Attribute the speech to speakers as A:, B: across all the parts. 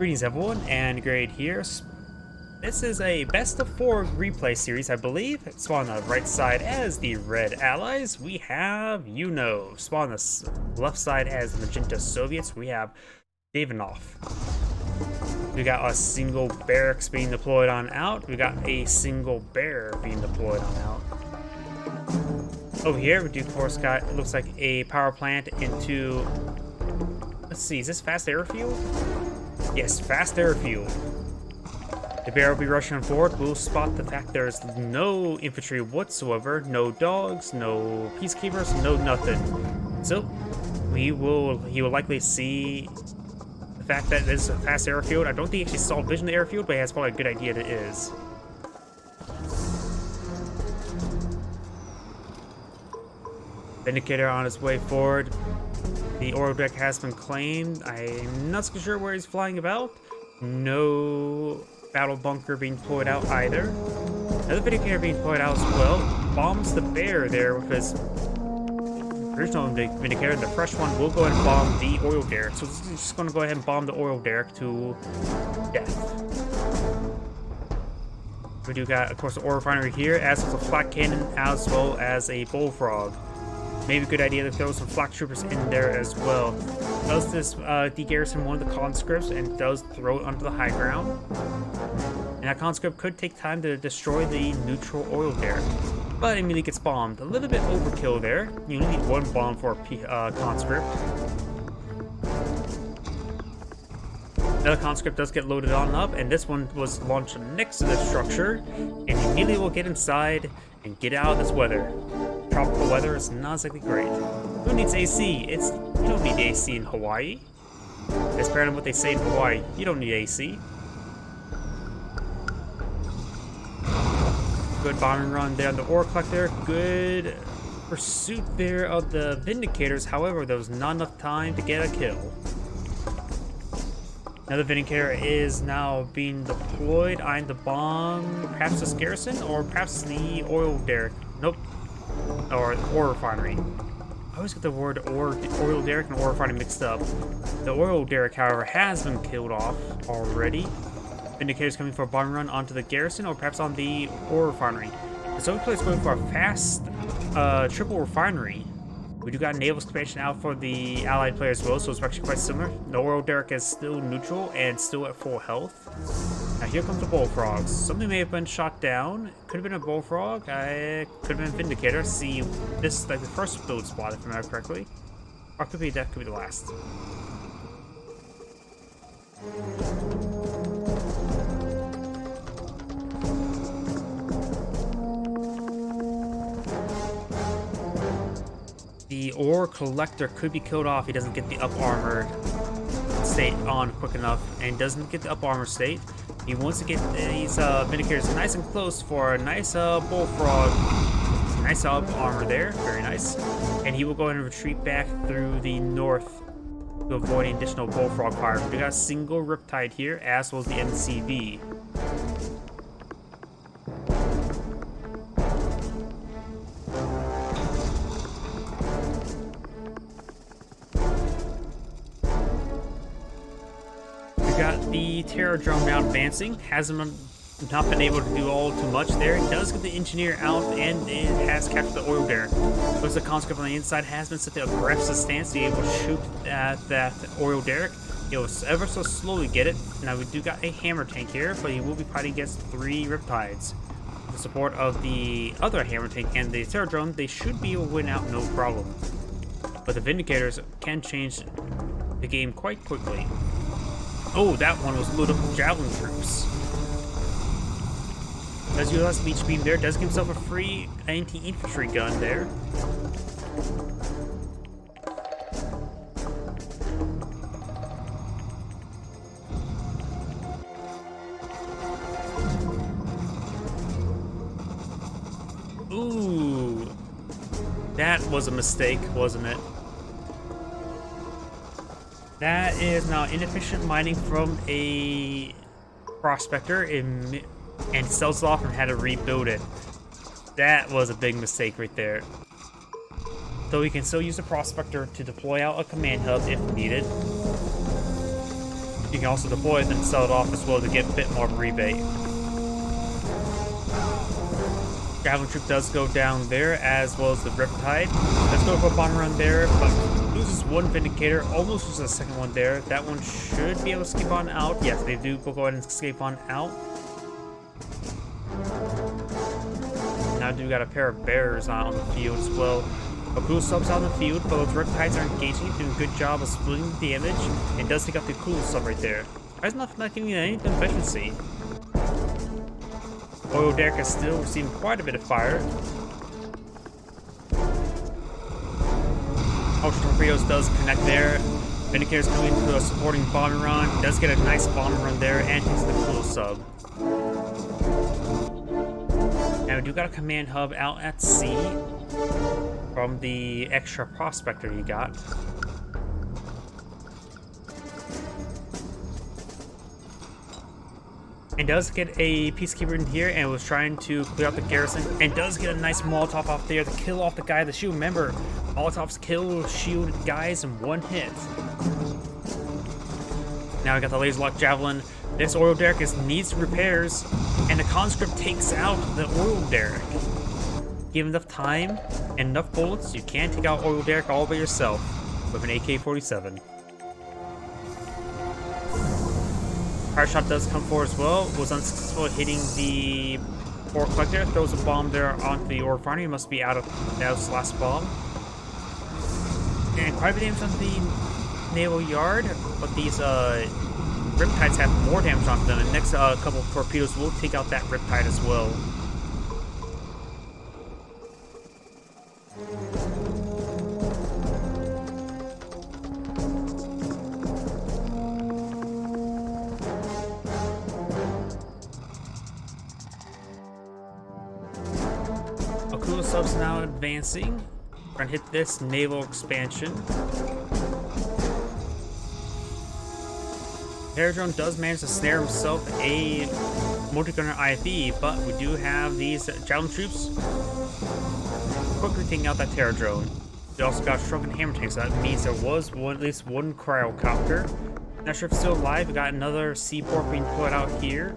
A: Greetings everyone, and Grade here. This is a best of 4 replay series, I believe. Spawn on the right side as the red allies, we have Yuno. Spawn on the left side as the magenta Soviets, we have Davidnoff. We got a single barracks being deployed on out. We got a single bear being deployed on out. Over here, we do of course got, it looks like a power plant into, let's see, is this fast airfield? Yes, fast airfield. The bear will be rushing forward. We'll spot the fact there's no infantry whatsoever, no dogs, no peacekeepers, no nothing. So he will likely see the fact that this is a fast airfield. I don't think he actually saw vision of the airfield, but he has probably a good idea that it is. Vindicator on his way forward. The oil deck has been claimed. I'm not so sure where he's flying about. No battle bunker being deployed out either. Another Vindicator being deployed out as well. Bombs the bear there with his original Vindicator. The fresh one will go ahead and bomb the oil derrick. So he's just going to go ahead and bomb the oil derrick to death. We do got, of course, the oil refinery here, as well as a flak cannon, as well as a bullfrog. Maybe a good idea to throw some flak troopers in there as well. Does this de-garrison one of the conscripts and does throw it onto the high ground. And that conscript could take time to destroy the neutral oil derrick, but immediately gets bombed. A little bit overkill there. You only need one bomb for a conscript. Another conscript does get loaded on up, and this one was launched next to the structure, and immediately will get inside and get out of this weather. Tropical weather is not exactly great. Who needs AC? You don't need AC in Hawaii. That's apparently what they say in Hawaii. You don't need AC. Good bombing run there on the ore collector. Good pursuit there of the Vindicators. However, there was not enough time to get a kill. Another Vindicator is now being deployed, eyeing the bomb, perhaps this garrison, or perhaps the oil derrick. Nope. Or ore refinery. I always get the word oil derrick and ore refinery mixed up. The oil derrick, however, has been killed off already. Vindicators coming for a bomb run onto the garrison, or perhaps on the ore refinery. The Soviet player is going for a fast triple refinery. We do got naval expansion out for the allied player as well, so it's actually quite similar. The oil derrick is still neutral and still at full health. Now here comes the bullfrogs. Something may have been shot down. Could have been a bullfrog. Could have been a Vindicator. See, this is like the first build spot, if I remember correctly. Or could be that could be the last. The ore collector could be killed off. He doesn't get the up armor state on quick enough, and doesn't get the up armor state. He wants to get these Vindicators nice and close for a nice bullfrog. Nice up armor there, very nice. And he will go ahead and retreat back through the north to avoid any additional bullfrog fire. We got a single Riptide here, as well as the NCV. The terror drone now advancing, hasn't not been able to do all too much there. It does get the engineer out, and it has captured the oil derrick. But the conscript on the inside has been set to aggressive stance to be able to shoot at that oil derrick. He'll ever so slowly get it. Now we do got a hammer tank here, but he will be fighting against 3 Riptides. With the support of the other hammer tank and the terror drone, they should be able to win out no problem. But the Vindicators can change the game quite quickly. Oh, that one was loaded up with javelin troops. Does utilize the beach beam there. Does give himself a free anti-infantry gun there. Ooh, that was a mistake, wasn't it? That is now inefficient mining from a prospector and sells it off and had to rebuild it. That was a big mistake right there. Though we can still use the prospector to deploy out a command hub if needed. You can also deploy it and sell it off as well to get a bit more of a rebate. Javelin troop does go down there, as well as the Riptide. Let's go for a bomb run there, but loses one Vindicator, almost loses a second one there. That one should be able to escape on out. Yes, they do go ahead and escape on out. Now do got a pair of bears on the field as well. A cool subs on the field, but those Riptides are engaging, doing a good job of splitting the damage, and does take out the cool sub right there. That's not giving any efficiency. Oil Derrick is still receiving quite a bit of fire. Ultra Torpedoes does connect there. Vindicator's coming into a supporting bombing run. Does get a nice bombing run there and takes the cool sub. Now we do got a command hub out at sea from the extra prospector you got. And does get a Peacekeeper in here and was trying to clear out the garrison. And does get a nice Molotov off there to kill off the guy in the shield. Remember, Molotovs kill shield guys in one hit. Now we got the laser lock javelin. This oil derrick needs repairs, and the conscript takes out the oil derrick. Give enough time and enough bullets, you can take out oil derrick all by yourself with an AK-47. Fire shot does come forward as well. Was unsuccessful at hitting the ore collector. Throws a bomb there onto the ore refinery. Must be out of that was the last bomb. And quite a bit of damage on the naval yard, but these Riptides have more damage on them. And the next couple of torpedoes will take out that Riptide as well. Akula subs now advancing. Trying to hit this naval expansion. Aerodrone does manage to snare himself a multi-gunner IFE, but we do have these javelin troops quickly taking out that Terradrone. They also got shrunken hammer tanks, so that means there was at least one cryocopter. Not sure if it's still alive. We got another seaport being put out here.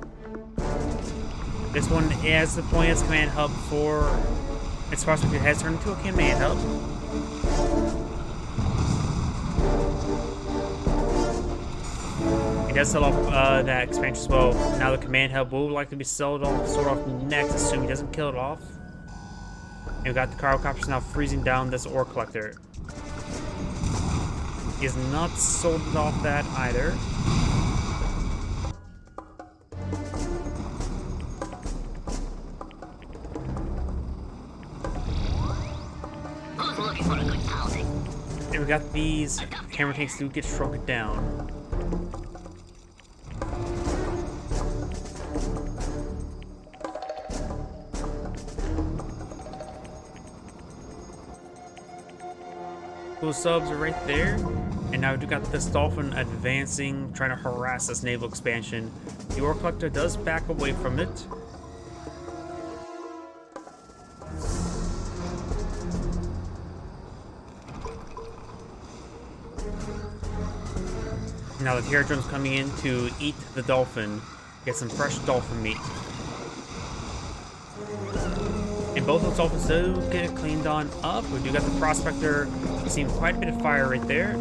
A: This one is deploying its command hub for its prospector has turned into a command hub. It does sell off that expansion as well. Now the command hub will likely be sold off next, assuming he doesn't kill it off. And we got the cryocopters now freezing down this ore collector. He has not sold off that either. And we got these hammer tanks to get shrunken down. Those subs are right there. And now we got this Dolphin advancing, trying to harass this naval expansion. The ore collector does back away from it. Now the Terradrone's coming in to eat the Dolphin, get some fresh Dolphin meat. And both those Dolphins do get cleaned on up. We do got the Prospector seeing quite a bit of fire right there.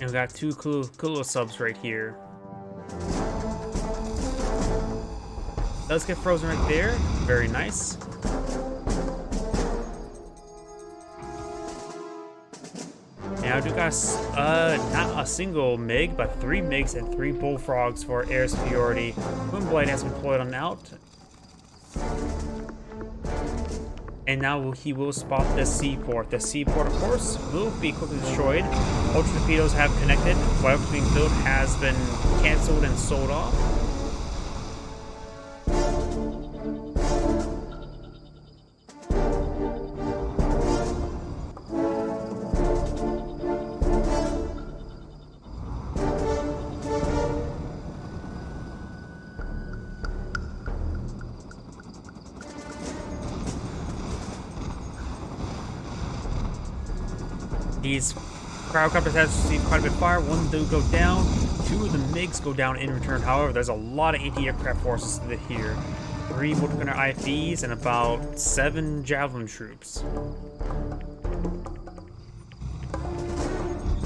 A: And we got two Kula subs right here. Does get frozen right there. Very nice. Now we do got not a single MiG, but 3 MiGs and 3 Bullfrogs for air superiority. Moonblade has been deployed on out. And now he will spot the seaport. The seaport, of course, will be quickly destroyed. Ultra torpedoes have connected. Whatever's being built has been cancelled and sold off. These Cryocopters has received quite a bit of fire. One do go down. Two of the MiGs go down in return. However, there's a lot of anti-aircraft forces here. 3 multi-gunner IFVs and about 7 javelin troops.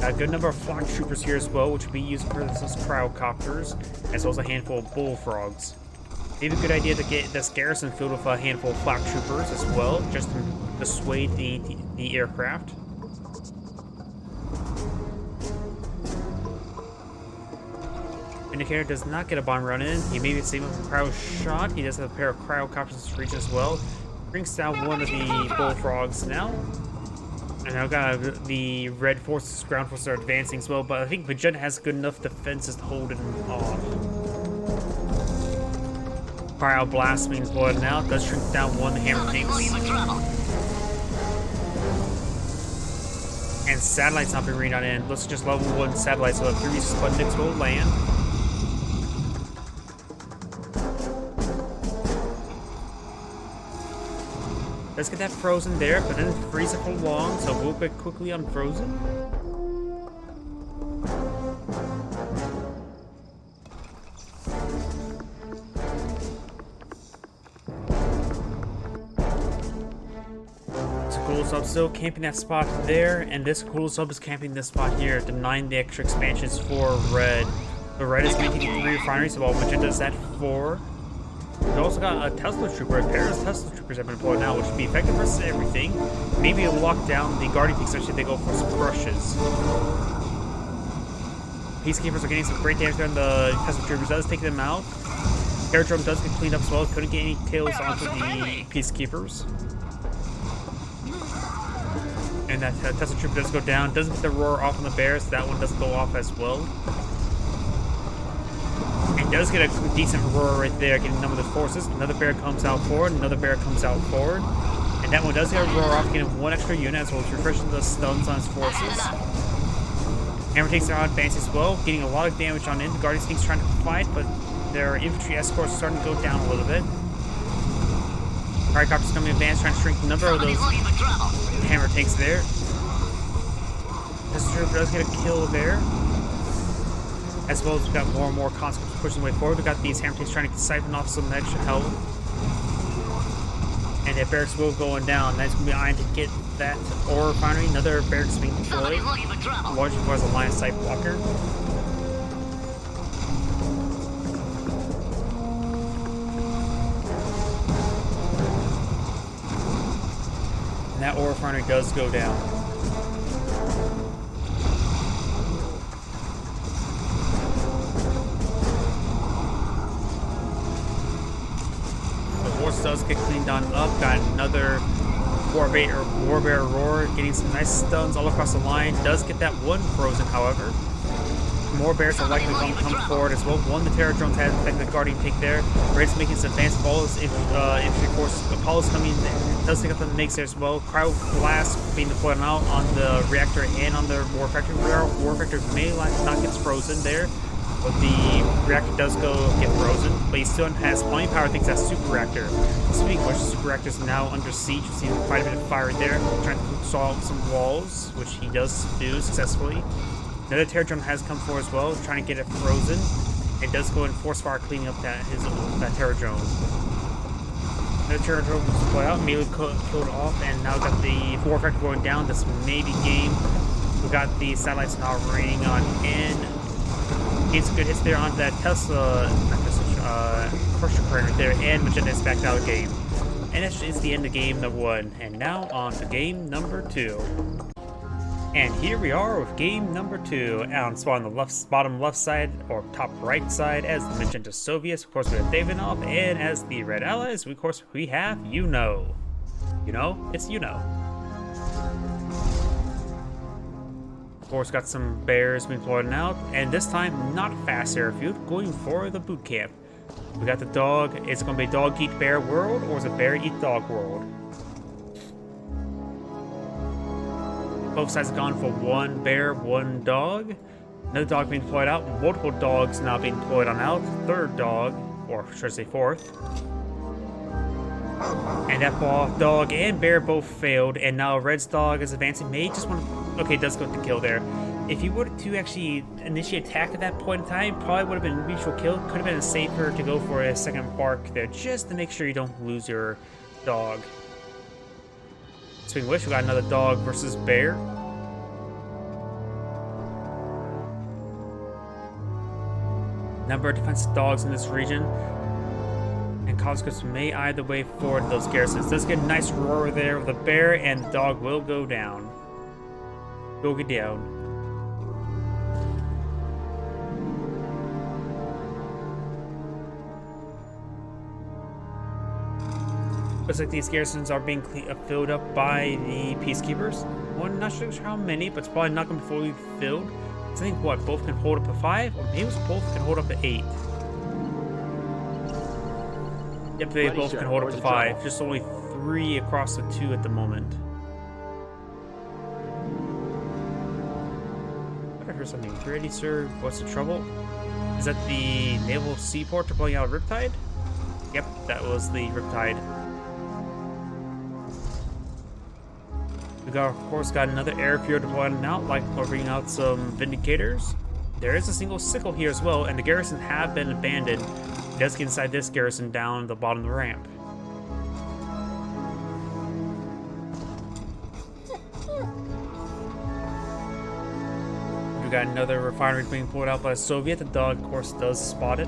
A: A good number of flak troopers here as well, which will be used for those cryocopters, as well as a handful of bullfrogs. Maybe a good idea to get this garrison filled with a handful of flak troopers as well, just to dissuade the aircraft. Indicator does not get a bomb run in. He may be saving with a cryo shot. He does have a pair of cryocopters to reach as well. Brings down one of the bullfrogs now. And now got the red forces, ground forces are advancing as well, but I think Vegeta has good enough defenses to hold it off. Cryo blast being deployed now. Does shrink down one hammer tanks. And satellites not being rained on in. Looks just level 1 satellites, so the 3 Sputniks will land. Let's get that frozen there, but then freeze it for long, so we'll get quickly unfrozen. Cool Sub still camping that spot there, and this Cool Sub is camping this spot here, denying the extra expansions for Red. The Red is maintaining 3 refineries, while Magenta is at 4. We also got a Tesla Trooper. A pair of Tesla Troopers have been deployed now, which would be effective versus everything. Maybe it'll lock down the Guardian tanks, especially if they go for some crushes. Peacekeepers are getting some great damage on the Tesla Troopers. Does take them out. Aerodrome does get cleaned up as well. Couldn't get any kills onto the Peacekeepers. And that Tesla Trooper does go down. Doesn't get the roar off on the bear, so that one doesn't go off as well. And does get a decent roar right there, getting number of the forces. Another bear comes out forward, another bear comes out forward. And that one does get a roar off, getting 1 extra unit, as well as refreshing the stuns on his forces. Hammer tanks are advanced as well, getting a lot of damage on in. The Guardian tanks trying to fight, but their infantry escorts are starting to go down a little bit. Cryocopters coming advanced, trying to shrink the number of those hammer tanks there. This trooper does get a kill there. As well as we got more and more conscripts pushing the way forward. We got these hammer tanks trying to siphon off some extra health. And the barracks will going down. That's going to be eyeing to get that ore refinery. Another barracks being deployed. Largely requires a line of sight blocker. And that ore refinery does go down. Does get cleaned on up. Got another War Bear Roar, getting some nice stuns all across the line. Does get that one frozen, however. More bears are likely going to come forward as well. One, the Terror Drones has affected the Guardian take there. Red's making some advanced balls. Infantry force, Apollo's coming in there. Does take up the MiGs there as well. Cryo Blast being deployed out on the reactor and on the War Factory. War Factory may not get frozen there. But the reactor does go get frozen, but he still has plenty of power thanks to that super reactor. Speaking of which, the super reactor is now under siege. We've seen quite a bit of fire there, trying to solve some walls, which he does do successfully. Another Terror Drone has come forward as well, trying to get it frozen. It does go and force fire, cleaning up that Terror Drone. Another Terror Drone was deployed out, immediately killed off, and now got the War Factor going down. This may be game. We got the satellites now raining on in. Getting some good hits there on that Tesla, Crusher Crane right there, and Magenta is back out of the game. And that is the end of game number 1. And now on to game number 2. And here we are with game number 2. On spawn on the bottom left side, or top right side, as the Magenta Soviets. Of course, we have Davidnoff, and as the Red Allies, of course, we have Yuno. It's Yuno. Of course, got some bears being deployed out, and this time not fast airfield, going for the boot camp. We got the dog. Is it going to be dog eat bear world, or is it bear eat dog world? Both sides have gone for 1 bear, 1 dog. Another dog being deployed out. Multiple dogs now being deployed on out. 3rd dog, or should I say 4th. And that dog and bear both failed, and now Red's dog is advancing. May just want to Okay, it does go to kill there. If you were to actually initiate attack at that point in time, probably would have been mutual kill. Could have been safer to go for a second bark there, just to make sure you don't lose your dog. Speaking of which, we got another dog versus bear. Number of defensive dogs in this region, and conscripts may either way forward those garrisons. Does get a nice roar there with the bear, and the dog will go down. Go get down. Looks like these garrisons are being filled up by the peacekeepers. Well, I'm not sure how many, but it's probably not going to be fully filled. I think what, both can hold up to 5, or maybe both can hold up to 8. Yep, they both can hold up to 5. Just only 3 across the 2 at the moment. I heard something. Ready, sir? What's the trouble? Is that the naval seaport deploying out Riptide? Yep, that was the Riptide. We got, of course, got another airfield deploying out, like bringing out some Vindicators. There is a single sickle here as well, and the garrison have been abandoned. It does get inside this garrison down the bottom of the ramp. We got another refinery being pulled out by the Soviet. The dog, of course, does spot it.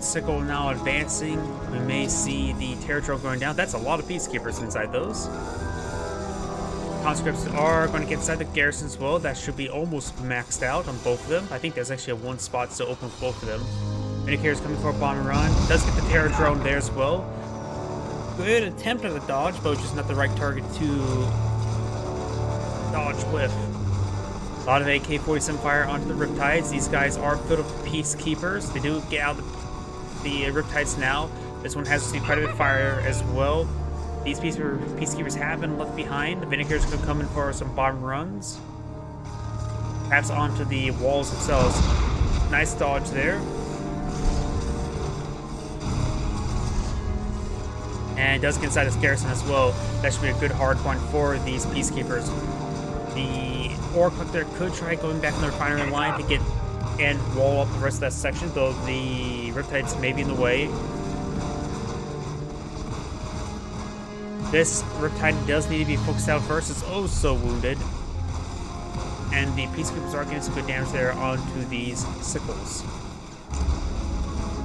A: Sickle now advancing. We may see the terror trail going down. That's a lot of peacekeepers inside those. Conscripts are going to get inside the garrison as well. That should be almost maxed out on both of them. I think there's actually one spot still open for both of them. Vindicators coming for a bomb and run. Does get the terror drone there as well. Good attempt at a dodge, but just not the right target to dodge with. A lot of AK-47 fire onto the Riptides. These guys are filled with peacekeepers. They do get out of the Riptides now. This one has received quite a bit of fire as well. These peacekeepers have been left behind. The Vindicators could come in for some bomb runs. Perhaps onto the walls themselves. Nice dodge there. And it does get inside this garrison as well. That should be a good hard point for these peacekeepers. The ore collector could try going back in the refinery line to get and wall up the rest of that section, though the Riptides may be in the way. This Riptide does need to be focused out first. It's oh so wounded. And the peacekeepers are getting some good damage there onto these sickles.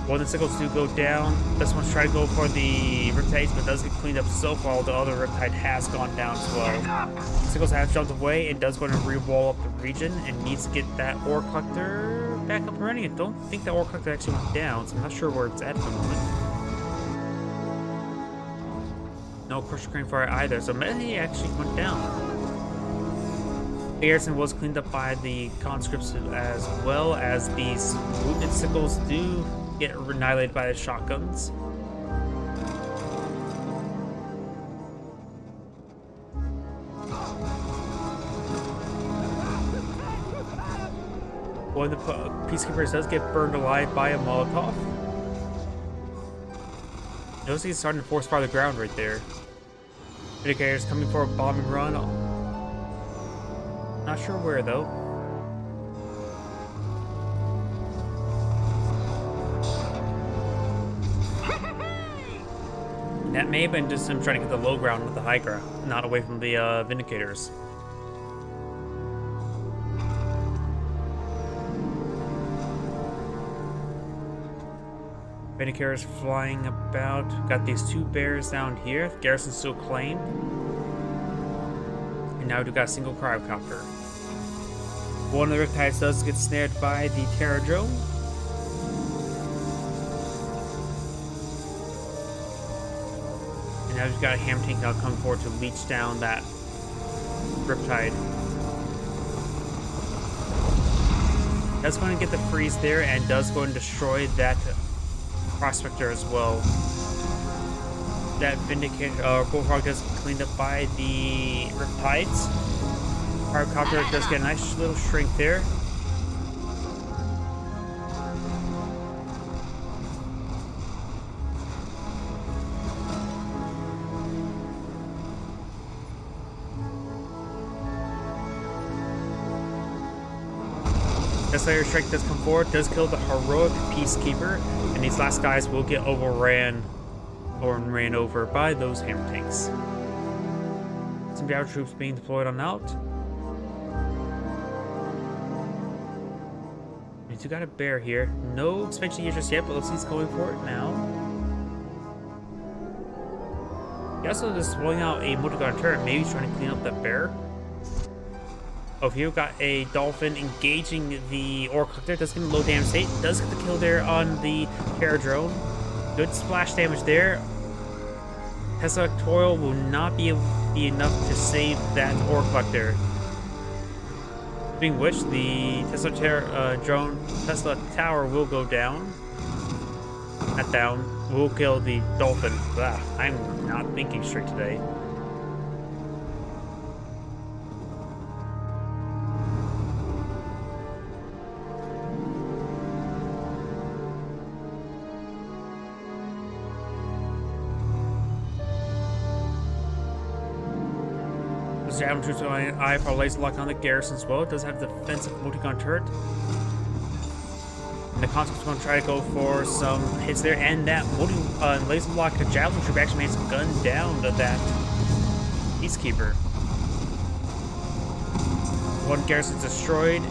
A: One of the sickles do go down. This one's trying to go for the Riptides, but does get cleaned up so far. The other Riptide has gone down as well. Sickles has jumped away and does go to re-wall up the region and needs to get that ore collector back up and running. I don't think the ore collector actually went down, so I'm not sure where it's at the moment. No crusher crane fire either, so maybe he actually went down. The garrison was cleaned up by the conscripts as well, as these wounded sickles do get annihilated by the shotguns. One of the peacekeepers does get burned alive by a Molotov. Notice he's starting to force fire the ground right there. Vindicators coming for a bombing run. Not sure where though. That may have been just him trying to get the low ground with the high ground, not away from the Vindicators. Vindicators flying about. Got these 2 bears down here. Garrison still claimed. And now we've got a single cryocopter. One of the Riptides does get snared by the terror drone. And now we've got a ham tank now coming forward to leech down that Riptide. That's going to get the freeze there and does go and destroy that Prospector as well. That Vindicator Bullfrog does get cleaned up by the Riptides. Pyrocopter does get a nice little shrink there. Desolator Strike does come forward, does kill the heroic Peacekeeper, and these last guys will get ran over by those hammer tanks. Some Java troops being deployed on out. We do got a bear here. No expansion here just yet, but looks like he's going for it now. He also is pulling out a multi-gun turret, maybe he's trying to clean up that bear. Oh, here we got a dolphin engaging the ore collector. Does get a low damage state. Does get the kill there on the Terror drone. Good splash damage there. Tesla Toil will not be enough to save that ore collector. Being which, the Tesla Tesla Tower will go down. Not down. Will kill the dolphin. Blah, I'm not thinking straight today. Javelin troops on eye for laser lock on the garrison as well. It does have defensive multi-gun turret. And the Conscript's going to try to go for some hits there, and that laser lock Javelin troop actually made some gun down to that Peacekeeper. One garrison destroyed,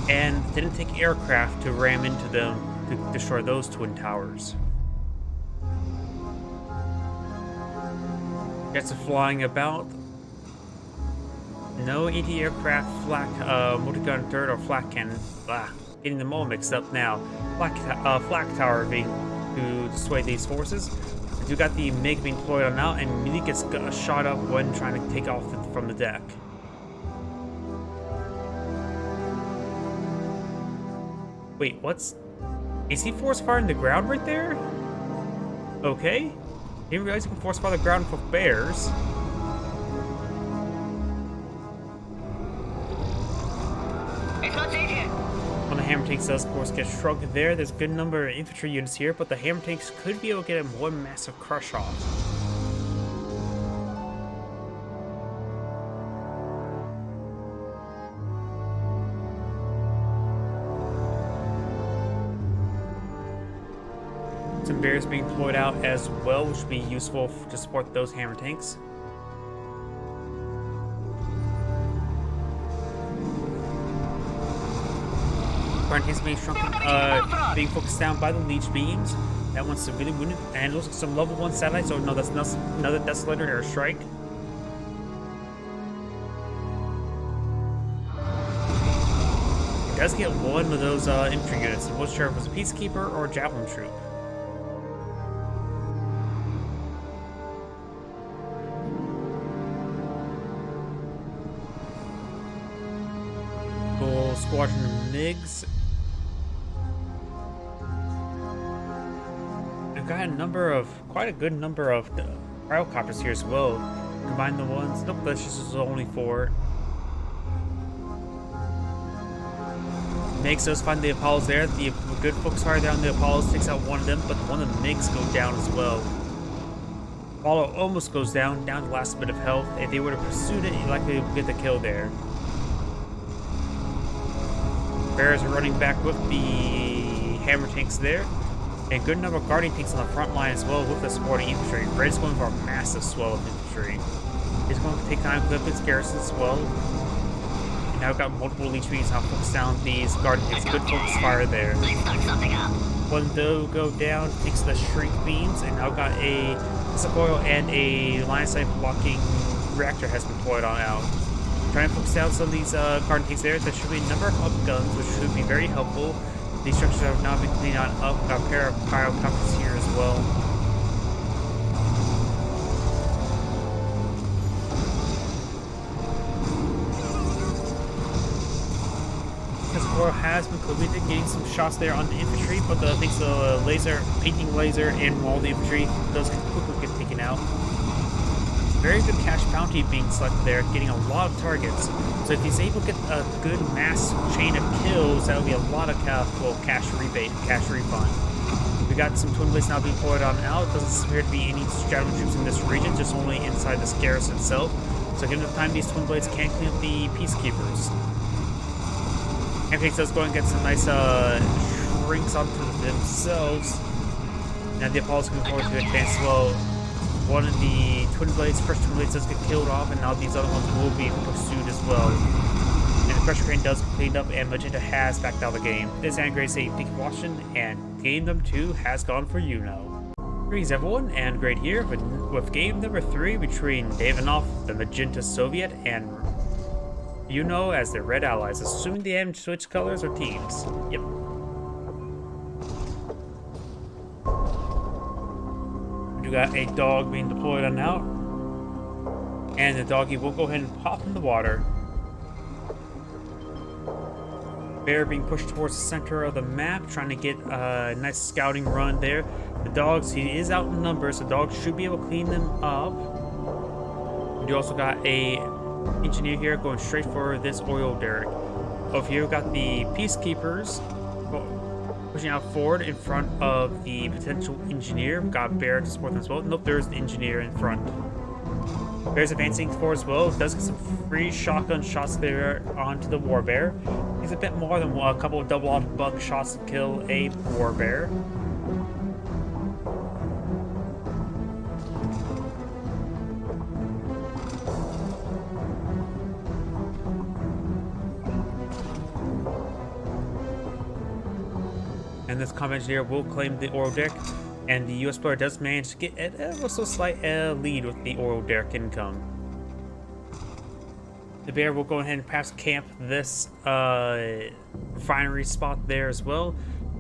A: and didn't take aircraft to ram into them to destroy those twin towers. Jets are flying about. No anti-aircraft flak, multi-gun turret or flak cannon. Blah, getting them all mixed up now. Flak tower being to dissuade these forces. You got the MiG being deployed on out, and immediately gets shot up when trying to take off from the deck. Wait, is he force firing the ground right there? Okay. Didn't realize you can force fire the ground for bears. When the hammer tanks does, of course, get shrugged there. There's a good number of infantry units here, but the hammer tanks could be able to get one massive crush off. Some bears being deployed out as well, which would be useful to support those hammer tanks. Guard tanks being shrunken, being focused down by the leech beams. That one's severely wounded, and looks like some level 1 satellites. Oh no, that's another Desolator airstrike. It does get one of those infantry units. I wasn't sure if it was a Peacekeeper or a Javelin troop. Squadron of MiGs. I've got quite a good number of Pyrocopters here as well. Combine the ones. Nope, that's just only 4. MiGs does find the Apollos there. The good focus fire down the Apollos takes out one of them, but one of the MiGs go down as well. Apollo almost goes down to the last bit of health. If they would have pursued it, you'd likely get the kill there. Bears are running back with the hammer tanks there, and a good number of guardian tanks on the front line as well with the supporting infantry. Red is going for a massive swell of infantry. He's going to take time to clip his garrison as well. And now we've got multiple leech beams now focused down these guardian tanks. Good focus fire there. One though go down, takes the shrink beams, and now we've got a Coil and a line of sight blocking reactor has been deployed on out. Trying to focus down some of these guard tanks there. There should be a number of up guns, which should be very helpful. These structures have now been cleaned on up. Got a pair of Pyrocopters here as well. Coil has been completed, getting some shots there on the infantry, but thanks to the painting laser, and all the infantry does quickly get taken out. very good cash bounty being selected there, getting a lot of targets. So if he's able to get a good mass chain of kills, that'll be a lot of cash rebate, cash refund. We got some twin blades now being poured on out. Doesn't appear to be any straddling troops in this region, just only inside this garrison itself. So given the time, these twin blades can clean up the peacekeepers. Amphix does go and get some nice shrinks onto themselves. Now the Apollo's coming forward to advance well. One of the twin blades, first twin blades does get killed off, and now these other ones will be pursued as well. And the pressure crane does clean up, and Magenta has backed out of the game. This is Angry saying thank you for watching, and game number 2 has gone for Yuno. Greetings everyone, and Great here with game number 3 between Davidnoff, the Magenta Soviet, and Yuno as their red allies, assuming they haven't switched colors or teams. Yep. We got a dog being deployed on out, and the doggy will go ahead and pop in the water. Bear being pushed towards the center of the map, trying to get a nice scouting run there. The dogs, he is out in numbers, so the dogs should be able to clean them up. We also got a engineer here going straight for this oil derrick. Over here we got the peacekeepers pushing out forward in front of the potential engineer. We've got Bear to support them as well. Nope, there's the engineer in front. Bear's advancing forward as well. Does get some free shotgun shots there onto the war bear. He's a bit more than a couple of double auto buck shots to kill a war bear. And this combat engineer will claim the oil derrick, and the US player does manage to get a slight lead with the oil derrick income. The bear will go ahead and perhaps camp this refinery spot there as well.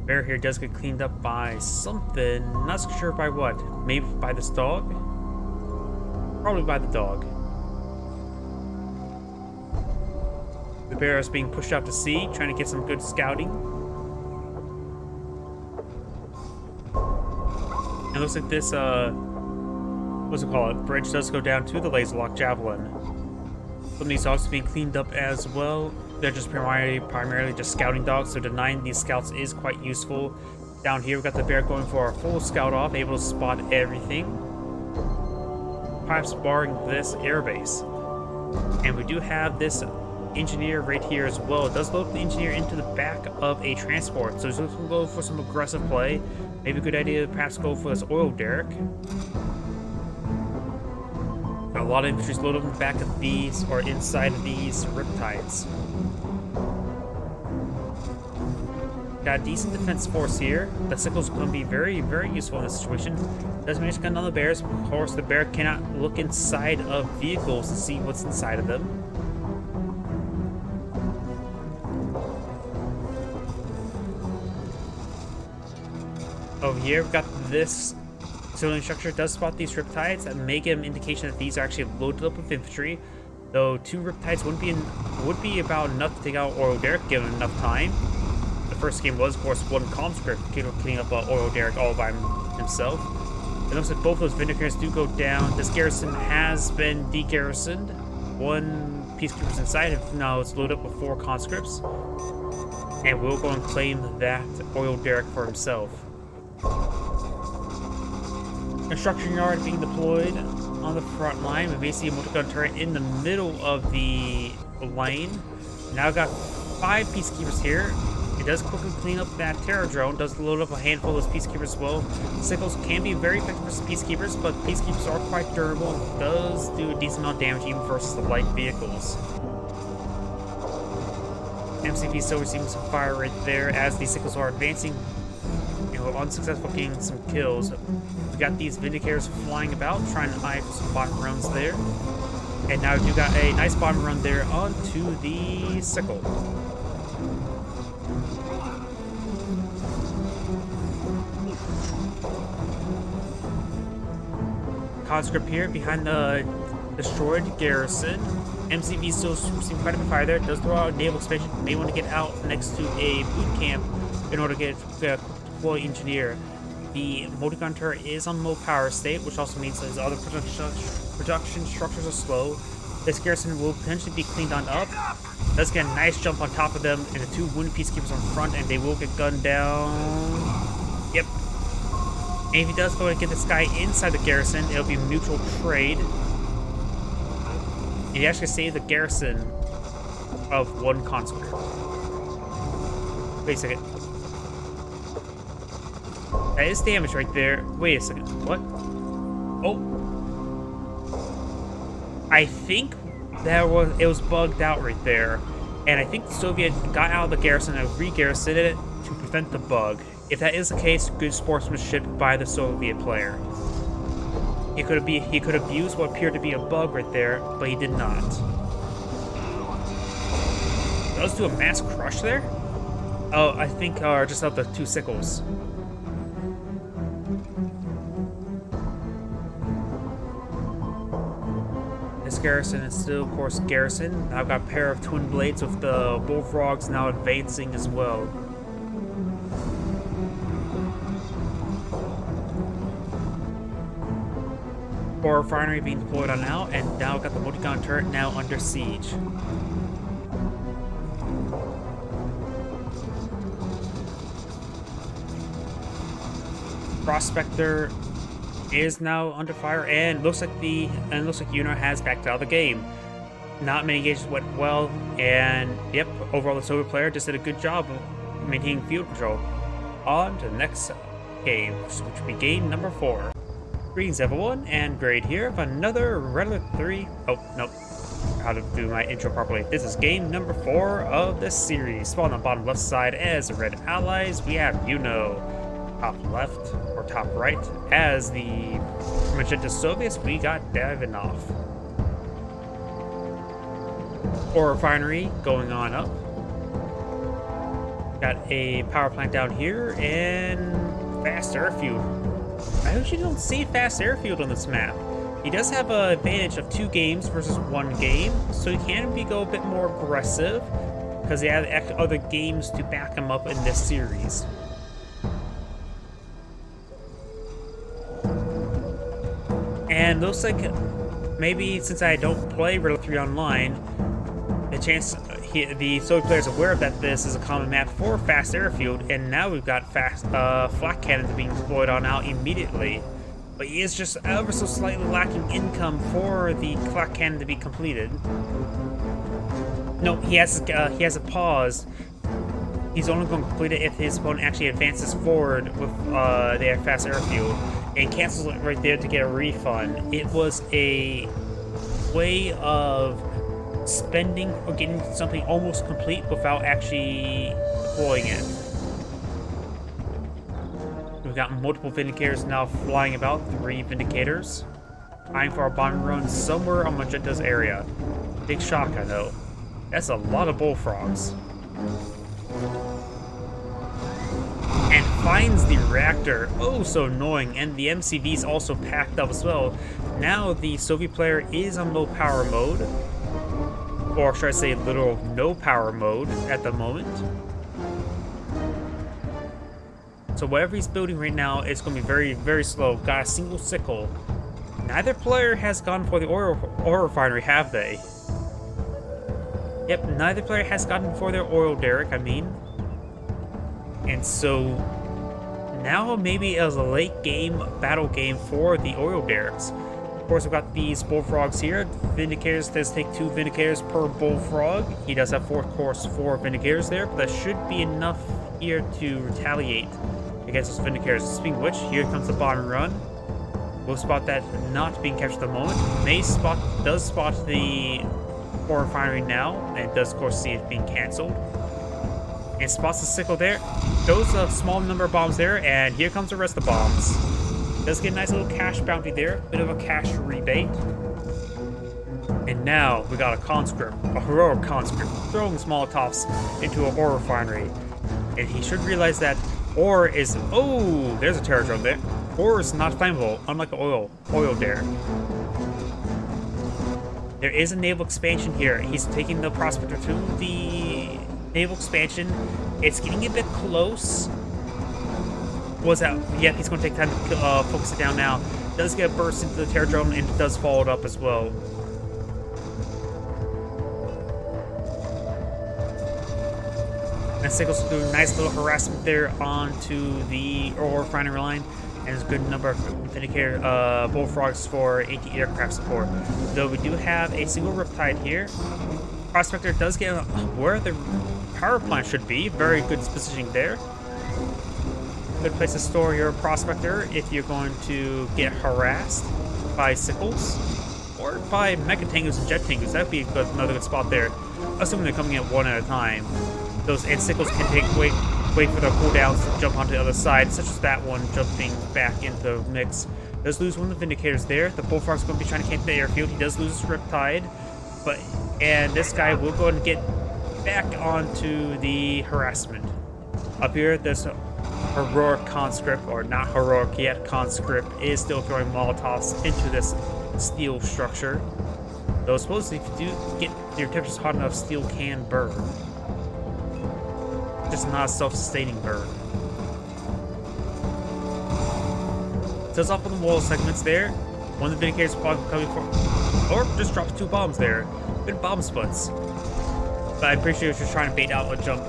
A: Bear here does get cleaned up by something, not so sure by what. Maybe by this dog? Probably by the dog. The bear is being pushed out to sea, trying to get some good scouting. It looks like this, what's it called? Bridge does go down to the laser lock javelin. Some of these dogs are being cleaned up as well. They're just primarily just scouting dogs, so denying these scouts is quite useful. Down here, we've got the bear going for a full scout off, able to spot everything. Perhaps barring this airbase. And we do have this engineer right here as well. It does load the engineer into the back of a transport, so he's looking to go for some aggressive play. Maybe a good idea to perhaps go for this oil derrick. Got a lot of infantry loaded on the back of these, or inside of these riptides. Got a decent defense force here. The sickle's going to be very, very useful in this situation. Does manage to gun on the bears. Of course, the bear cannot look inside of vehicles to see what's inside of them. Over here, we've got this civilian structure. It does spot these riptides. That may give an indication that these are actually loaded up with infantry. Though 2 riptides would be about enough to take out oil derrick, given enough time. The first game was, of course, 1 conscript cleaning up oil derrick all by himself. It looks like both those vindicators do go down. This garrison has been de-garrisoned. 1 peacekeeper's inside. Now it's loaded up with 4 conscripts. And we'll go and claim that oil derrick for himself. Construction yard being deployed on the front line. We may see a multi-gun turret in the middle of the lane. Now got 5 peacekeepers here. It does quickly clean up that terror drone. Does load up a handful of those peacekeepers as well. Sickles can be very effective versus peacekeepers, but peacekeepers are quite durable. It does do a decent amount of damage even versus the light vehicles. MCP still receiving some fire right there as the sickles are advancing. Unsuccessful getting some kills. We got these vindicators flying about, trying to eye for some bottom runs there. And now we got a nice bottom run there onto the sickle. Conscript here behind the destroyed garrison. MCV still receiving quite a bit of fire there. Does throw out naval expansion. May want to get out next to a boot camp in order to get a deploy engineer. the multi-gun turret is on low power state, which also means his other production structures are slow. This garrison will potentially be cleaned on up. Does get a nice jump on top of them, and the two wounded peacekeepers on front, and they will get gunned down. Yep. And if he does go and get this guy inside the garrison, it'll be mutual trade. And he actually saved the garrison of one conscript. Wait a second. That is damage right there. Wait a second. What? Oh. I think it was bugged out right there. And I think the Soviet got out of the garrison and re-garrisoned it to prevent the bug. If that is the case, good sportsmanship by the Soviet player. He could abuse what appeared to be a bug right there, but he did not. Let's do a mass crush there? Oh, I think just out the two sickles. This garrison is still, of course, garrison. Now I've got a pair of twin blades with the bullfrogs now advancing as well. Or refinery being deployed on now, and now I've got the multi-gun turret now under siege. Prospector is now under fire, and looks like Yuno has backed out of the game. Not many engagements went well, and yep, overall the Soviet player just did a good job of maintaining field control. On to the next game, which will be game number 4. Greetings everyone, and Grade here of another Red 3. Oh, nope. How to do my intro properly. This is game number 4 of this series. Spawn on the bottom left side as the Red Allies, we have Yuno. Top left, or top right, as the magenta Soviets, we got Davidnoff. Or refinery going on up. Got a power plant down here, and fast airfield. I usually don't see fast airfield on this map. He does have an advantage of 2 games versus 1 game, so he can go a bit more aggressive, because they have other games to back him up in this series. And looks like maybe since I don't play Red 3 online, the Soviet players are aware that this is a common map for fast airfield, and now we've got flak cannons being deployed on out immediately. But he is just ever so slightly lacking income for the flak cannon to be completed. No, he has a pause. He's only going to complete it if his opponent actually advances forward with their fast airfield and cancels it right there to get a refund. It was a way of spending or getting something almost complete without actually deploying it. We've got multiple Vindicators now flying about, 3 Vindicators. Time for our bomb run somewhere on Magenta's area. Big shock, I know. That's a lot of bullfrogs. And finds the reactor. Oh, so annoying. And the MCV is also packed up as well. Now the Soviet player is on low power mode. Or should I say literal no power mode at the moment. So whatever he's building right now is going to be very, very slow. Got a single sickle. Neither player has gone for the oil refinery, have they? Yep, neither player has gotten for their oil derrick, I mean. And so now maybe it was a late game battle game for the oil derricks. Of course, we've got these bullfrogs here. Vindicators does take 2 Vindicators per bullfrog. He does have 4 Vindicators there, but that should be enough here to retaliate against those Vindicators. Speaking of which, here comes the bottom run. We'll spot that not being captured at the moment. Does spot the oil refinery now, and does of course see it being cancelled. And spots the sickle there. Those a small number of bombs there, and here comes the rest of the bombs. Does get a nice little cash bounty there, bit of a cash rebate. And now we got a conscript, a heroic conscript, throwing Molotovs into a ore refinery. And he should realize that ore is, oh, there's a terror drone there. Ore is not flammable, unlike oil derrick. There is a naval expansion here. He's taking the prospector to the naval expansion. It's getting a bit close. Was that? Yep, he's going to take time to focus it down now. Does get a burst into the terror drone and does follow it up as well. And Sickles do a nice little harassment there onto the ore refinery line. And there's a good number of Vindicator bullfrogs for anti-aircraft support. Though we do have a single Riptide here. Prospector does get where the power plant should be. Very good positioning there. Good place to store your Prospector if you're going to get harassed by Sickles. Or by Mecha Tangus and Jet Tangus. That would be another good spot there. Assuming they're coming in one at a time. Those and Sickles can wait for their cooldowns to jump onto the other side, such as that one jumping back into the mix. Does lose one of the Vindicators there. The Bullfrog's going to be trying to camp the airfield. He does lose his Riptide, and this guy will go and get back onto the harassment. Up here, this heroic conscript, or not heroic yet, conscript is still throwing Molotovs into this steel structure. Though supposedly if you do get your temperatures hot enough, steel can burn. Just not a self-sustaining burn. Does off on the wall segments there. One of the Vindicators probably coming for, or just drops 2 bombs there. Good bomb splits. But I'm pretty sure she's trying to bait out a jump.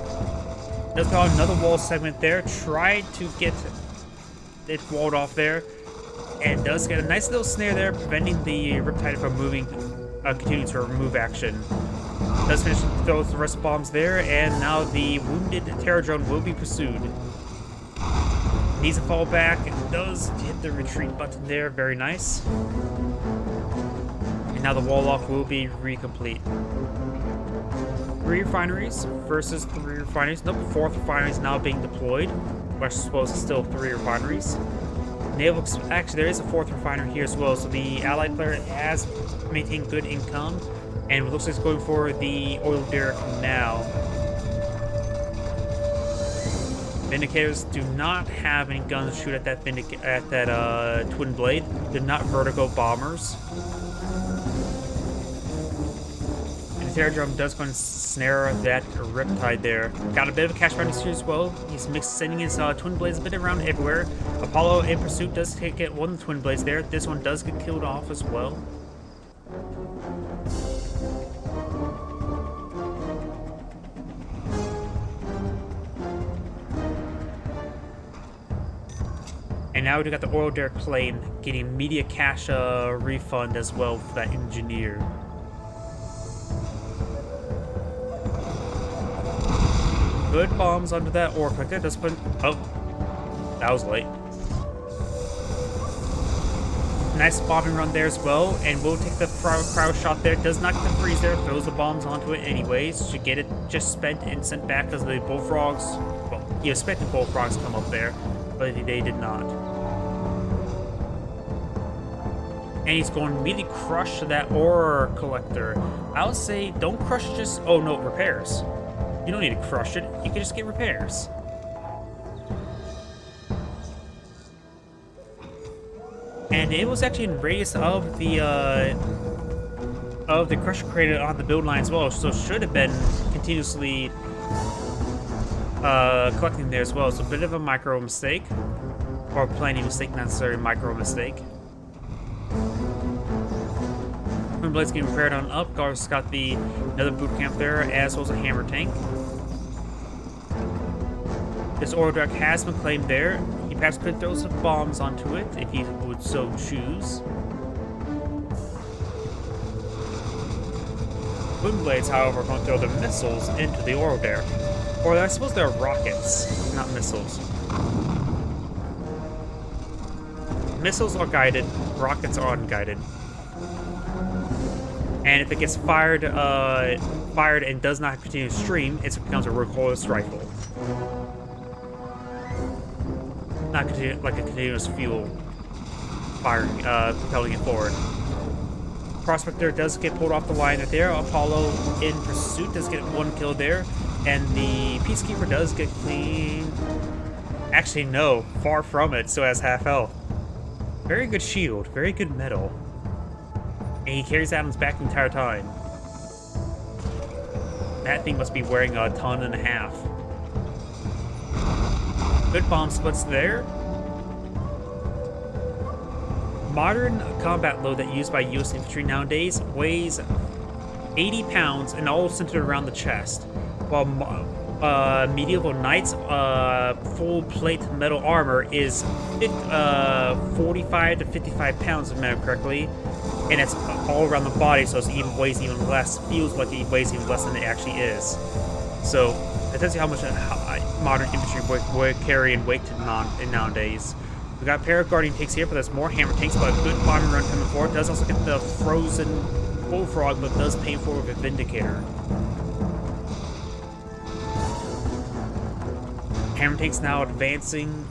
A: Does go on another wall segment there. Tried to get it walled off there, and does get a nice little snare there, preventing the Riptide from moving, continuing to remove action. Does finish throws the rest of bombs there, and now the wounded Terror Drone will be pursued. Needs to fall back, and does hit the retreat button there, very nice. And now the wall off will be recomplete. 3 refineries versus 3 refineries. Nope, 4th refinery is now being deployed. I suppose it's still 3 refineries. Naval, actually, there is a 4th refinery here as well, so the Allied player has maintained good income. And it looks like it's going for the oil derrick now. Vindicators do not have any guns to shoot at that twin blade. They're not vertigo bombers. And the Terror Drum does go and snare that Riptide there. Got a bit of a cash bounty here as well. He's sending his twin blades a bit around everywhere. Apollo in pursuit does get one of the twin blades there. This one does get killed off as well. And now we got the oil derrick plane getting media cash refund as well for that engineer. Good bombs under that ore collector. Does put. Oh, that was late. Nice bombing run there as well, and we'll take the crowd shot there. Does not get the freeze there. Throws the bombs onto it anyways. Should get it just spent and sent back because the bullfrogs. Well, you expected bullfrogs to come up there, but they did not. And he's going to immediately crush that ore collector. I would say don't crush just... Oh, no, repairs. You don't need to crush it. You can just get repairs. And it was actually in radius of the crusher crate on the build line as well, so should have been continuously collecting there as well. So a bit of a micro mistake, or plenty mistake, not necessarily micro mistake. Twin blades getting repaired on up. Gar's got another boot camp there, as well as a hammer tank. This oil derrick has been claimed there. He perhaps could throw some bombs onto it if he would so choose. Twin blades, however, are going to throw their missiles into the oil derrick. Or I suppose they're rockets, not missiles. Missiles are guided, rockets are unguided. And if it gets fired and does not continue to stream, it becomes a recoilless rifle. Not like a continuous fuel firing, propelling it forward. Prospector does get pulled off the line there. Apollo in pursuit does get 1 kill there. And the Peacekeeper does get clean. Actually, no, far from it, so has half health. Very good shield, very good metal. And he carries that on his back the entire time. That thing must be weighing a ton and a half. Good bomb splits there. modern combat load that used by US infantry nowadays weighs 80 pounds and all centered around the chest, while medieval knights full plate metal armor is 45 to 55 pounds if I remember correctly, and it's all around the body, so it even weighs even less, feels like it weighs even less than it actually is. So that tells you how much modern infantry would carry in weight nowadays. We got a pair of guardian tanks here, but there's more hammer tanks, but a good bombing run coming forward. Does also get the frozen bullfrog, but does pay for with a vindicator. Hammer tanks now advancing.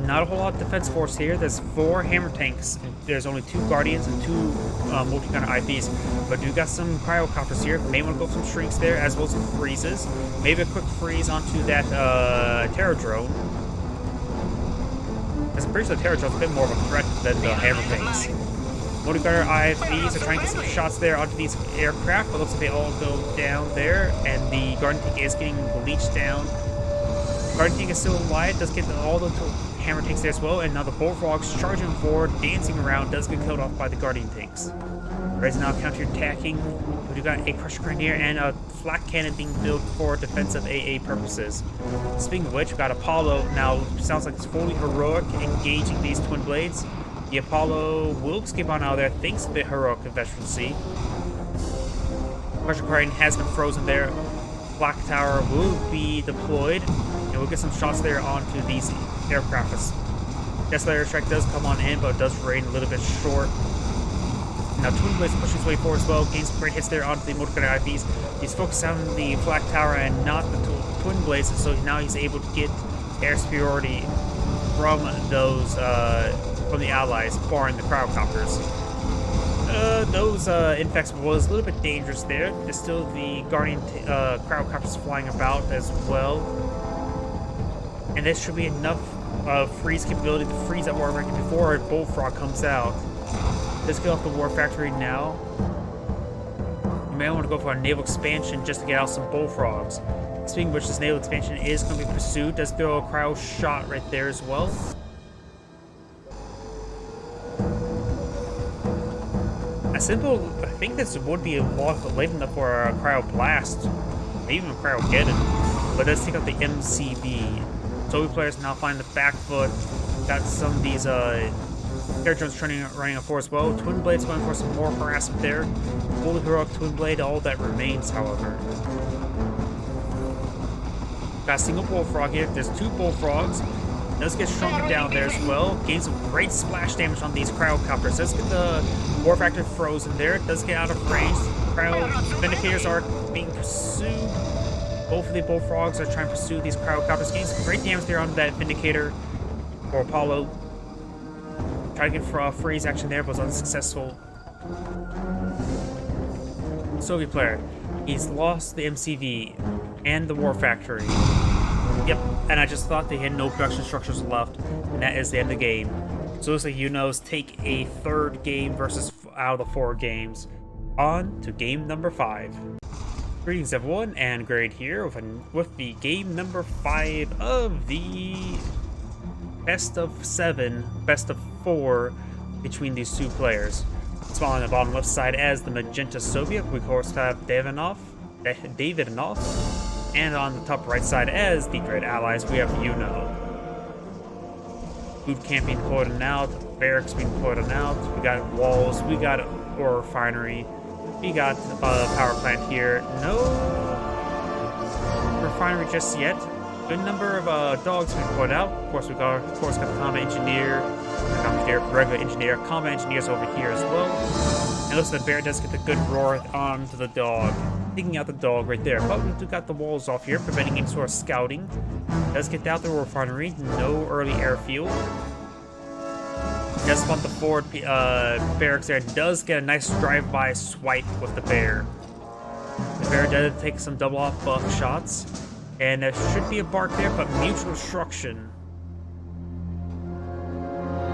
A: Not a whole lot of defense force here. There's 4 hammer tanks. There's only 2 guardians and 2 multi-gunner IPs. But do got some cryocopters here. May want to go for some shrinks there, as well as some freezes. Maybe a quick freeze onto that terror drone. Because I'm pretty sure the terror drone's a bit more of a threat than the hammer tanks. Multi-gunner IFVs are trying to get some shots there onto these aircraft, but looks like they all go down there, and the guardian tank is getting bleached down. Guardian tank is still alive, does get all the hammer tanks there as well, and now the bullfrogs charging forward, dancing around, does get killed off by the guardian tanks. Red's now counter-attacking. We've got a pressure grenadier and a flak cannon being built for defensive AA purposes. Speaking of which, we've got Apollo now, sounds like it's fully heroic, engaging these twin blades. The Apollo will escape on out of there, thanks a bit heroic in veterancy. Pressure grenade has been frozen there. Flak tower will be deployed, and we'll get some shots there onto these aircraft. Desolator strike does come on in, but it does rain a little bit short. Now Twin Blades pushing his way forward as well, gains some great hits there onto the multi-gunner IPs. He's focused on the Flak Tower and not the Twin Blades, so now he's able to get air superiority from those, from the allies, barring the cryocopters. Those infects was a little bit dangerous there. There's still the Guardian cryocopters flying about as well. And this should be enough freeze capability to freeze that war factory before a bullfrog comes out. Let's get off the war factory now. You may want to go for a naval expansion just to get out some bullfrogs. Speaking of which, this naval expansion is going to be pursued. Does throw a cryo shot right there as well. I think this would be a lot late enough for a cryo blast, even a cryo geddon, but let's take out the MCV. Soviet players now find the back foot. Got some of these air drones running up for as well. Twin Blade's going for some more harassment there. Fully heroic Twin Blade, all that remains, however. Got a single bullfrog here. There's 2 bullfrogs. Does get shrunken down there as well. Gains some great splash damage on these cryocopters. Does get the war factor frozen there. Does get out of range. Cryo Vindicators are being pursued. Both of the bullfrogs are trying to pursue these cryocopters. Gains some great damage there on that Vindicator or Apollo. Tried to get freeze action there, but was unsuccessful. Soviet player. He's lost the MCV and the war factory. Yep, and I just thought they had no production structures left, and that is the end of the game. So it looks like Yunos take a 3rd game versus out of the 4 games. On to game number 5. Greetings everyone, and Grade here with the game number 5 of the best of 7, best of 4 between these 2 players. Spawn on the bottom left side as the Magenta Soviet, we of course have Davidnoff. And on the top right side as the Dread Allies, we have Yuno. Food camp being deployed and out, barracks being deployed and out, we got walls, we got ore refinery, we got power plant here. No refinery just yet. Good number of dogs being deployed out. Of course, got the combat engineer, regular engineer, combat engineers over here as well. And it looks like the bear does get the good roar onto the dog. Taking out the dog right there, but we do got the walls off here, preventing any sort of scouting. Does get out the refinery, no early airfield. Does spot the forward barracks there, does get a nice drive-by swipe with the bear. The bear does take some double-off buff shots, and there should be a bark there, but mutual destruction.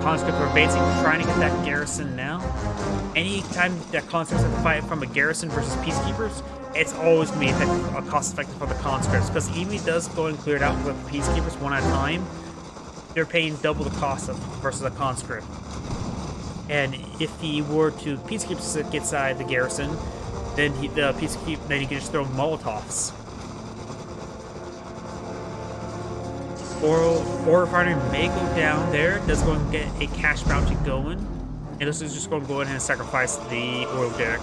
A: Conscripts are advancing, trying to get that garrison now. Anytime that conscripts have to fight from a garrison versus peacekeepers, it's always going to be cost-effective for the conscripts, because even if it does go and clear it out with peacekeepers one at a time, they're paying double the cost of versus a conscript. And if he were to peacekeepers get inside the garrison, then he can just throw Molotovs. Ore refinery may go down there. Does go and get a cash bounty going. And this is just going to go ahead and sacrifice the oil derrick.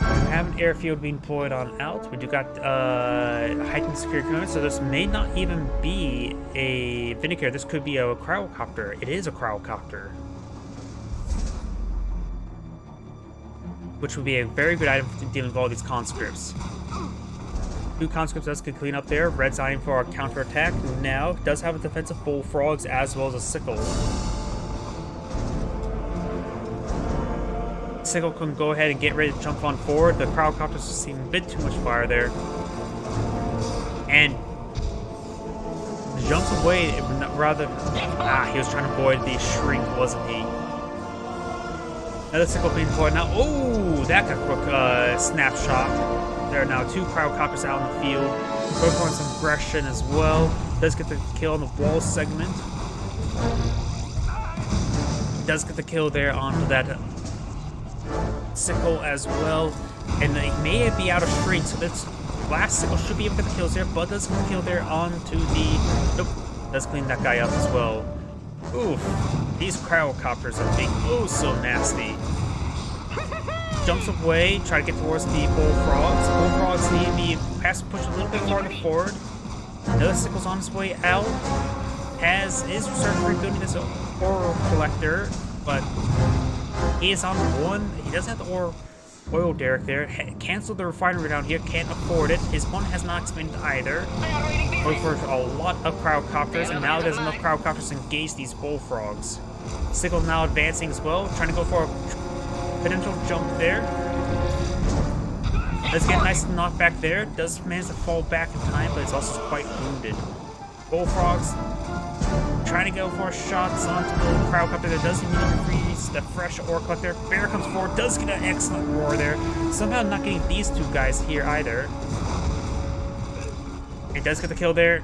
A: We have an airfield being deployed on out. We do got heightened security clearance, so this may not even be a Vindicator. This could be a cryocopter. It is a cryocopter, which would be a very good item for dealing with all these conscripts. 2 conscripts does can clean up there. Red's eyeing for a counterattack. Now does have a defensive bullfrogs as well as a sickle. Sickle can go ahead and get ready to jump on forward. The cryocopters seem a bit too much fire there. And jumps away rather. He was trying to avoid the shrink, wasn't he? Another sickle being deployed now. Oh, that got a quick snapshot. There are now 2 cryocopters out in the field. Going for some aggression as well. Does get the kill on the wall segment. Does get the kill there onto that sickle as well. And they may be out of shrink, so this last sickle should be able to get the kills there, but does get the kill there onto the... Nope. Does clean that guy up as well. Oof. These cryocopters are being oh so nasty. Jumps away, try to get towards the bullfrogs. Bullfrogs need to be push a little bit farther forward. Another sickle's on his way out. Is starting to rebuilding this ore collector, but he is on one. He doesn't have the oil derrick there. Cancel the refinery down here. Can't afford it. His one has not expanded either. Going for a lot of cryocopters, and now there's enough cryocopters to engage these bullfrogs. Sickle now advancing as well, trying to go for a potential jump there. Let's get a nice knockback there. Does manage to fall back in time, but it's also quite wounded. Bullfrogs trying to go for shots onto the cryocopter. There does immediately freeze the fresh ore collector. Bear comes forward, does get an excellent roar there. Somehow not getting these 2 guys here either. It does get the kill there.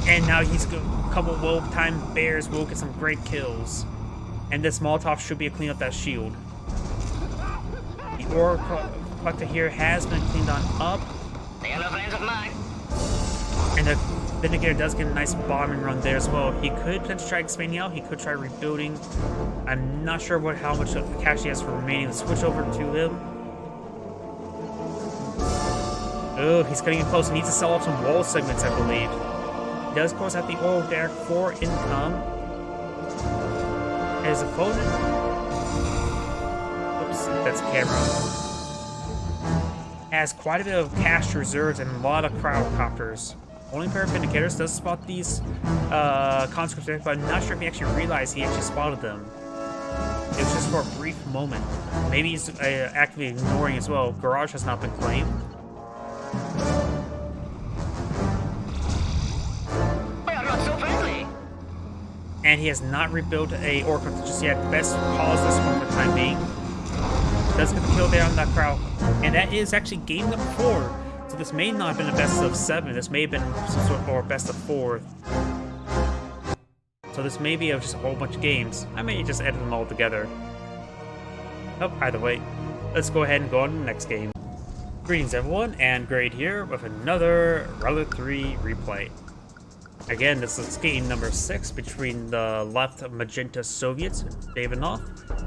A: And now he's a couple well-timed bears will get some great kills. And this Molotov should be a clean up that shield. The ore collector here has been cleaned on up.
B: They are no friends of mine.
A: And the Vindicator does get a nice bombing run there as well. He could potentially try expanding out. He could try rebuilding. I'm not sure how much of the cash he has for remaining. Let's switch over to him. Oh, he's cutting in close. He needs to sell off some wall segments, I believe. He does, of course, have the oil derrick for income. His opponent. Oops, that's camera. Has quite a bit of cash reserves and a lot of cryocopters. Only pair of Vindicators does spot these conscripts there, but I'm not sure if he actually realized he actually spotted them. It was just for a brief moment. Maybe he's actively ignoring as well. Garage has not been claimed.
B: We are not so friendly.
A: And he has not rebuilt a ore collector just yet. Best pause this one for the time being. Does get the kill there on that crowd. And that is actually game number 4. So this may not have been a best of 7. This may have been some sort of best of 4. So this may be just a whole bunch of games. I may just edit them all together. Oh, either way, let's go ahead and go on to the next game. Greetings everyone, and Grade here with another Relic 3 replay. Again, this is game number 6 between the left magenta Soviets, Davidnoff,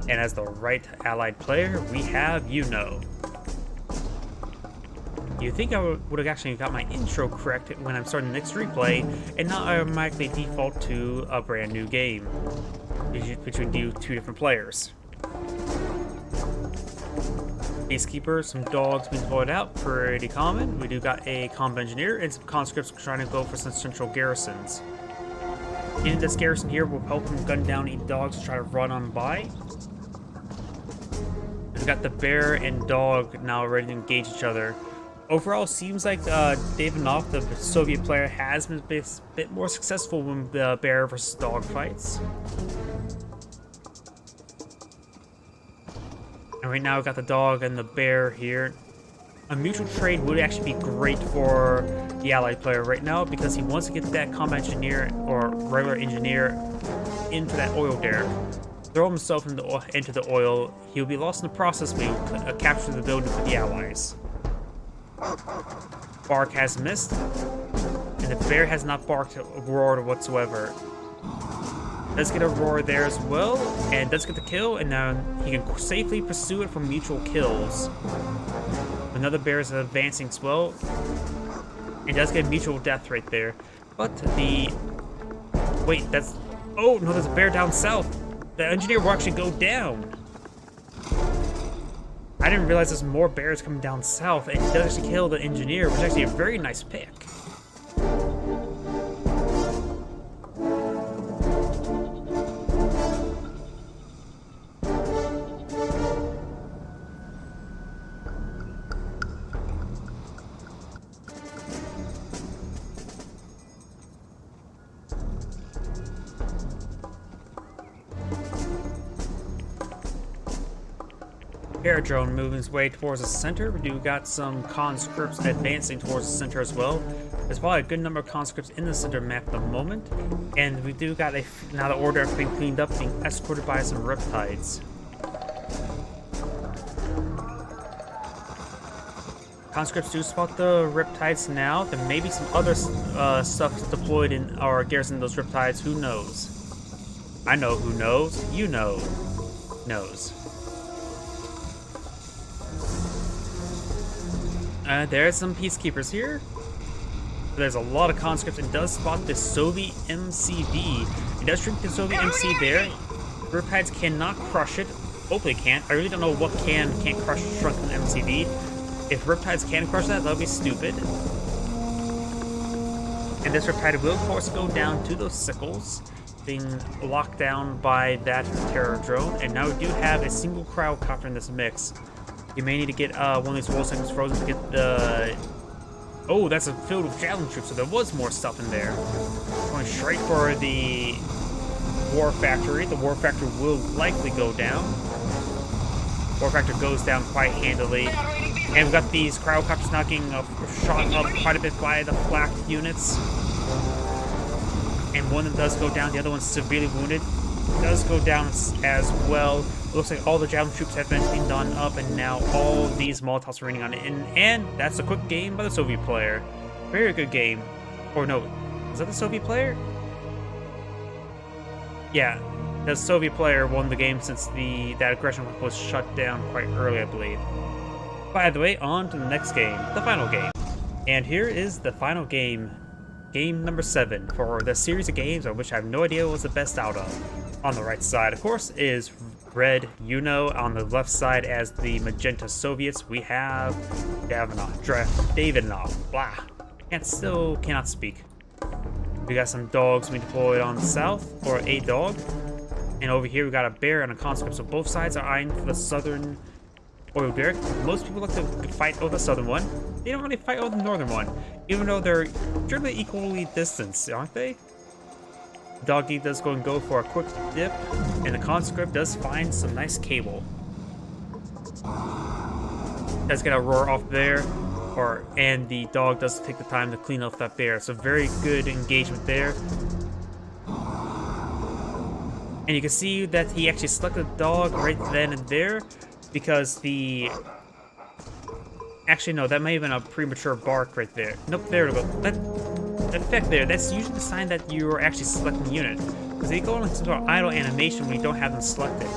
A: and as the right allied player, we have Yuno. You think I would have actually got my intro correct when I'm starting the next replay, and not automatically default to a brand new game between 2 different players. Peacekeepers, some dogs being deployed out, pretty common. We do got a combat engineer and some conscripts trying to go for some central garrisons. In this garrison here will help him gun down any dogs to try to run on by. We've got the bear and dog now ready to engage each other. Overall, seems like Davidnoff, the Soviet player, has been a bit more successful in the bear versus dog fights. And right now we've got the dog and the bear here. a mutual trade would actually be great for the allied player right now because he wants to get that combat engineer or regular engineer into that oil derrick. Throw himself into the oil. He'll be lost in the process, but he'll capture the building for the allies. Bark has missed, and the bear has not barked or roared whatsoever. Does get a roar there as well, and does get the kill, and now he can safely pursue it for mutual kills. Another bear is advancing as well, and does get mutual death right there. But the... Wait, that's... Oh, no, there's a bear down south. The engineer will actually go down. I didn't realize there's more bears coming down south, and it does actually kill the engineer, which is actually a very nice pick. Air drone moving its way towards the center. We do got some conscripts advancing towards the center as well. There's probably a good number of conscripts in the center map at the moment. And we do got now the order has been cleaned up, being escorted by some riptides. Conscripts do spot the riptides now. There may be some other stuff deployed in our garrison, those riptides. Who knows? I know who knows. You know. Knows. There's some peacekeepers here. There's a lot of conscripts. It does spot the Soviet MCV. It does shrink the Soviet MC there. Riptides cannot crush it. Hopefully it can't. I really don't know what can't crush shrunken MCV. If Riptides can crush that, that'll be stupid. And this Riptide will, of course, go down to those sickles, being locked down by that terror drone. And now we do have a single cryocopter in this mix. You may need to get one of these wall segments frozen to get the... Oh, that's a filled with javelin troops, so there was more stuff in there. Going straight for the war factory. The war factory will likely go down. War factory goes down quite handily. And we've got these cryocopters now getting shot up quite a bit by the flak units. And one of them does go down, the other one's severely wounded. Does go down as well. It looks like all the javelin troops have been cleaned on up, and now all these Molotovs are raining on it. And that's a quick game by the Soviet player. Very good game. Or no, was that the Soviet player? Yeah, the Soviet player won the game since that aggression was shut down quite early, I believe. By the way, on to the next game, the final game. And here is the final game. Game number 7 for the series of games on which I have no idea what was the best out of. On the right side, of course, is red Yuno. On the left side, as the magenta Soviets, we have Davidnoff. Blah. Still cannot speak. We got some dogs being deployed on the south, or a dog. And over here, we got a bear and a conscript. So both sides are eyeing for the southern oil derrick. Most people like to fight over the southern one. They don't really fight over the northern one, even though they're generally equally distanced, aren't they? Doggy does go for a quick dip, and the conscript does find some nice cable. Does get a roar off there, and the dog does take the time to clean off that bear. So very good engagement there. And you can see that he actually selected the dog right then and there, because the... Actually, no, that may have been a premature bark right there. Nope, there we go. That effect there, that's usually the sign that you're actually selecting the unit. Because they go on some sort of idle animation when you don't have them selected.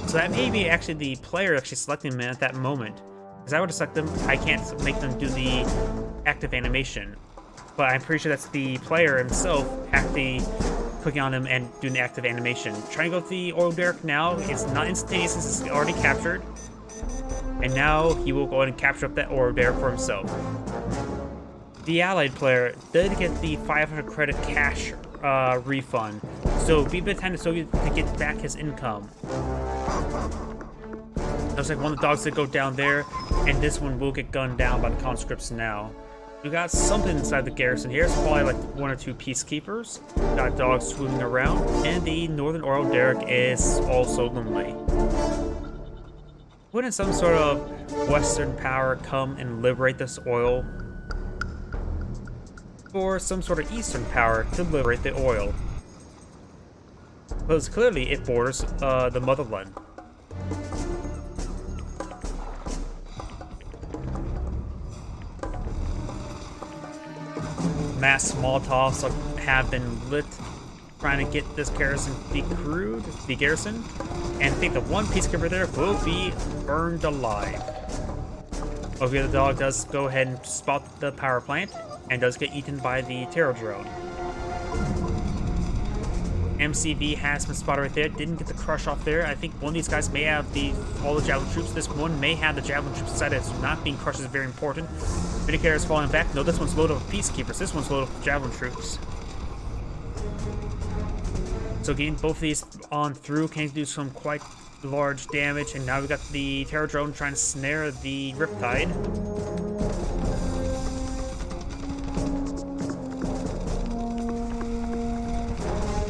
A: So that may be actually the player actually selecting them at that moment. Because I would have selected them, I can't make them do the active animation. But I'm pretty sure that's the player himself actually clicking on them and doing the active animation. Trying to go with the oil derrick now. It's not instantaneous since it's already captured. And now he will go ahead and capture up that oil derrick for himself. The allied player did get the 500 credit cash refund, so be a bit of time to Soviet to get back his income. Looks like one of the dogs did go down there, and this one will get gunned down by the conscripts now. We got something inside the garrison here. It's probably like 1 or 2 peacekeepers. Got dogs swimming around, and the northern oil derrick is also lonely. Wouldn't some sort of Western power come and liberate this oil? Or some sort of Eastern power to liberate the oil? Because clearly it borders the motherland. Mass Molotovs have been lit trying to get this garrison garrisoned, and I think the one peacekeeper there will be burned alive. Okay, the dog does go ahead and spot the power plant and does get eaten by the terror drone. MCV has been spotted right there. Didn't get the crush off there. I think one of these guys may have all the javelin troops. This one may have the javelin troops inside it. So not being crushed is very important. Vindicator is falling back. No, this one's loaded with peacekeepers. This one's loaded with javelin troops. So getting both of these on through can do some quite large damage. And now we got the terror drone trying to snare the Riptide.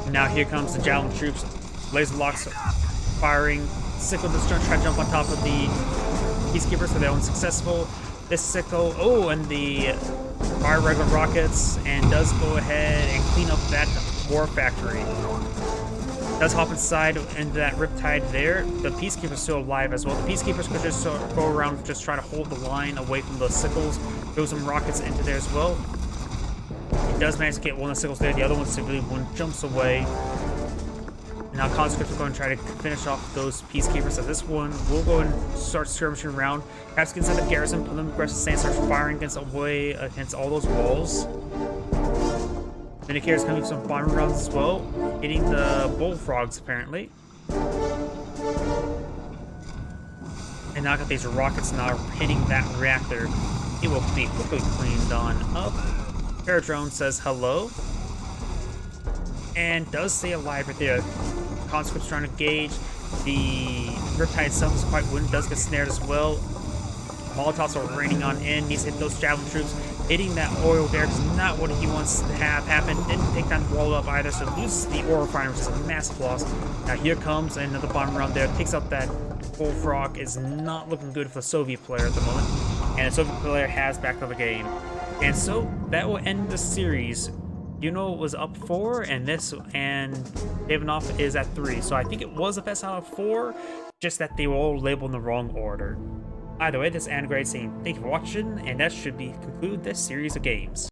A: Now here comes the javelin troops. Laser locks firing. Sickle just trying to jump on top of the peacekeepers, so they're unsuccessful. This Sickle, and the fire regular rockets, and does go ahead and clean up that war factory. Does hop inside into that Riptide there. The peacekeepers still alive as well. The peacekeepers could just go around, just try to hold the line away from the Sickles. Throw some rockets into there as well. He does manage to get one of the Sickles there. The other one simply jumps away. Now conscripts are going to try to finish off those peacekeepers. So this one will go and start skirmishing around. Perhaps get inside the garrison, put them in aggressive stance, starts firing against all those walls. Vindicator's coming with some bombing rounds as well, hitting the bullfrogs apparently. And now got these rockets now hitting that reactor. It will be quickly cleaned on up. Paradrone says hello. And does stay alive right there. Conscript's trying to gauge. The Riptide itself is quite wooden, does get snared as well. Molotovs are raining on in. Needs to hit those javelin troops. Hitting that oil there is not what he wants to have happen. Didn't take time to wall it up either, so loses the oil refinery, which is a massive loss. Now here comes another bomb round there. Takes out that bullfrog. Is not looking good for the Soviet player at the moment. And the Soviet player has backed up the game. And so that will end the series. Yuno was up 4, and Davidnoff is at 3. So I think it was the best out of 4, just that they were all labeled in the wrong order. Either way, this is Anagrade saying thank you for watching, and that should conclude this series of games.